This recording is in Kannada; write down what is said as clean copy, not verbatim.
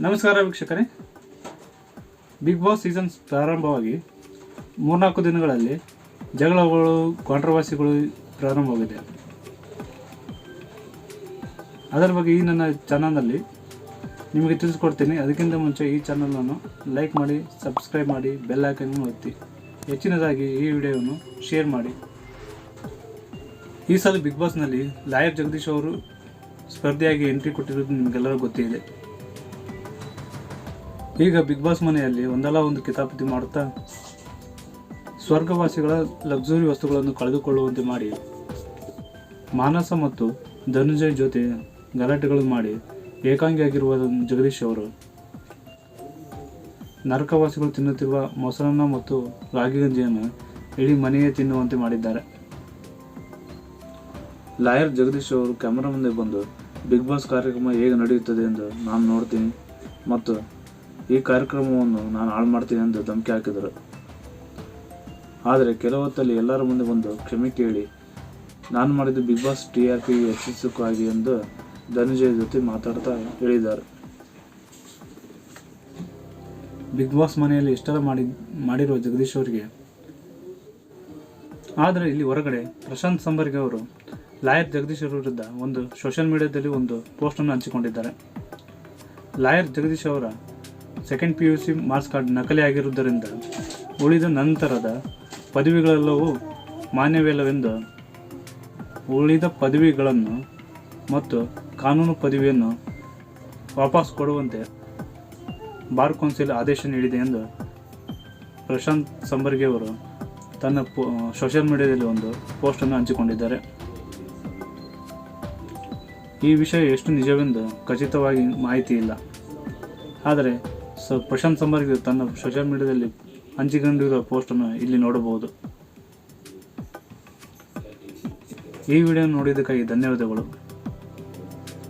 ನಮಸ್ಕಾರ ವೀಕ್ಷಕರೇ. ಬಿಗ್ ಬಾಸ್ ಸೀಸನ್ಸ್ ಪ್ರಾರಂಭವಾಗಿ 3-4 ದಿನಗಳಲ್ಲಿ ಜಗಳಗಳು, ಕಾಂಟ್ರವರ್ಸಿಗಳು ಪ್ರಾರಂಭವಾಗಿದೆ. ಅದರ ಬಗ್ಗೆ ಈ ನನ್ನ ಚಾನಲ್ನಲ್ಲಿ ನಿಮಗೆ ತಿಳಿಸ್ಕೊಡ್ತೀನಿ. ಅದಕ್ಕಿಂತ ಮುಂಚೆ ಈ ಚಾನಲನ್ನು ಲೈಕ್ ಮಾಡಿ, ಸಬ್ಸ್ಕ್ರೈಬ್ ಮಾಡಿ, ಬೆಲ್ ಐಕಾನ್ ಒತ್ತಿ. ಹೆಚ್ಚಿನದಾಗಿ ಈ ವಿಡಿಯೋವನ್ನು ಶೇರ್ ಮಾಡಿ. ಈ ಸಲ ಬಿಗ್ ಬಾಸ್ನಲ್ಲಿ ಲಾಯರ್ ಜಗದೀಶ್ ಅವರು ಸ್ಪರ್ಧೆಯಾಗಿ ಎಂಟ್ರಿ ಕೊಟ್ಟಿರೋದು ನಿಮಗೆಲ್ಲರೂ ಗೊತ್ತೇ ಇದೆ. ಈಗ ಬಿಗ್ ಬಾಸ್ ಮನೆಯಲ್ಲಿ ಒಂದಲ್ಲ ಒಂದು ಕಿತಾಪತಿ ಮಾಡುತ್ತಾ ಸ್ವರ್ಗವಾಸಿಗಳ ಲಕ್ಸುರಿ ವಸ್ತುಗಳನ್ನು ಕಳೆದುಕೊಳ್ಳುವಂತೆ ಮಾಡಿ, ಮಾನಸ ಮತ್ತು ಧನುಂಜಯ್ ಜೊತೆ ಗಲಾಟೆಗಳು ಮಾಡಿ ಏಕಾಂಗಿಯಾಗಿರುವ ಜಗದೀಶ್ ಅವರು ನರಕವಾಸಿಗಳು ತಿನ್ನುತ್ತಿರುವ ಮೊಸರನ್ನ ಮತ್ತು ರಾಗಿ ಗಂಜಿಯನ್ನು ಇಡೀ ಮನೆಯೇ ತಿನ್ನುವಂತೆ ಮಾಡಿದ್ದಾರೆ. ಲಾಯರ್ ಜಗದೀಶ್ ಅವರು ಕ್ಯಾಮರಾ ಮುಂದೆ ಬಂದು ಬಿಗ್ ಬಾಸ್ ಕಾರ್ಯಕ್ರಮ ಹೇಗೆ ನಡೆಯುತ್ತದೆ ಎಂದು ನಾನು ನೋಡ್ತೀನಿ ಮತ್ತು ಈ ಕಾರ್ಯಕ್ರಮವನ್ನು ನಾನು ಹಾಳು ಮಾಡ್ತೀನಿ ಎಂದು ಧಮಕಿ ಹಾಕಿದರು. ಆದರೆ ಕೆಲವು ಹೊತ್ತಲ್ಲಿ ಎಲ್ಲರ ಮುಂದೆ ಬಂದು ಕ್ಷಮೆ ಕೇಳಿ, ನಾನು ಮಾಡಿದ್ದು ಬಿಗ್ ಬಾಸ್ TRP ಹೆಚ್ಚಿಸಕ್ಕಾಗಿ ಎಂದು ಧನುಂಜಯ್ ಜೊತೆ ಮಾತಾಡ್ತಾ ಹೇಳಿದ್ದಾರೆ. ಬಿಗ್ ಬಾಸ್ ಮನೆಯಲ್ಲಿ ಇಷ್ಟೆಲ್ಲ ಮಾಡಿರುವ ಜಗದೀಶ್ ಅವರಿಗೆ, ಆದರೆ ಇಲ್ಲಿ ಹೊರಗಡೆ ಪ್ರಶಾಂತ್ ಸಂಬರ್ಗಿ ಅವರು ಲಾಯರ್ ಜಗದೀಶ್ ಅವರ ವಿರುದ್ಧ ಒಂದು ಸೋಷಿಯಲ್ ಮೀಡಿಯಾದಲ್ಲಿ ಒಂದು ಪೋಸ್ಟನ್ನು ಹಂಚಿಕೊಂಡಿದ್ದಾರೆ. ಲಾಯರ್ ಜಗದೀಶ್ ಅವರ ಸೆಕೆಂಡ್ PUC ಮಾರ್ಕ್ಸ್ ಕಾರ್ಡ್ ನಕಲಿ ಆಗಿರುವುದರಿಂದ ಉಳಿದ ನಂತರದ ಪದವಿಗಳೆಲ್ಲವೂ ಮಾನ್ಯವಿಲ್ಲವೆಂದು, ಉಳಿದ ಪದವಿಗಳನ್ನು ಮತ್ತು ಕಾನೂನು ಪದವಿಯನ್ನು ವಾಪಸ್ ಕೊಡುವಂತೆ ಬಾರ್ ಕೌನ್ಸಿಲ್ ಆದೇಶ ನೀಡಿದೆ ಎಂದು ಪ್ರಶಾಂತ್ ಸಂಬರ್ಗಿ ಅವರು ತನ್ನ ಸೋಷಿಯಲ್ ಮೀಡಿಯಾದಲ್ಲಿ ಒಂದು ಪೋಸ್ಟನ್ನು ಹಂಚಿಕೊಂಡಿದ್ದಾರೆ. ಈ ವಿಷಯ ಎಷ್ಟು ನಿಜವೆಂದು ಖಚಿತವಾಗಿ ಮಾಹಿತಿ ಇಲ್ಲ. ಆದರೆ ಪ್ರಶಾಂತ್ ಸಂಬರ್ಗಿ ತನ್ನ ಸೋಷಿಯಲ್ ಮೀಡಿಯಾದಲ್ಲಿ ಹಂಚಿಕೊಂಡಿರುವ ಪೋಸ್ಟನ್ನು ಇಲ್ಲಿ ನೋಡಬಹುದು. ಈ ವಿಡಿಯೋ ನೋಡಿದ್ದಕ್ಕಾಗಿ ಧನ್ಯವಾದಗಳು.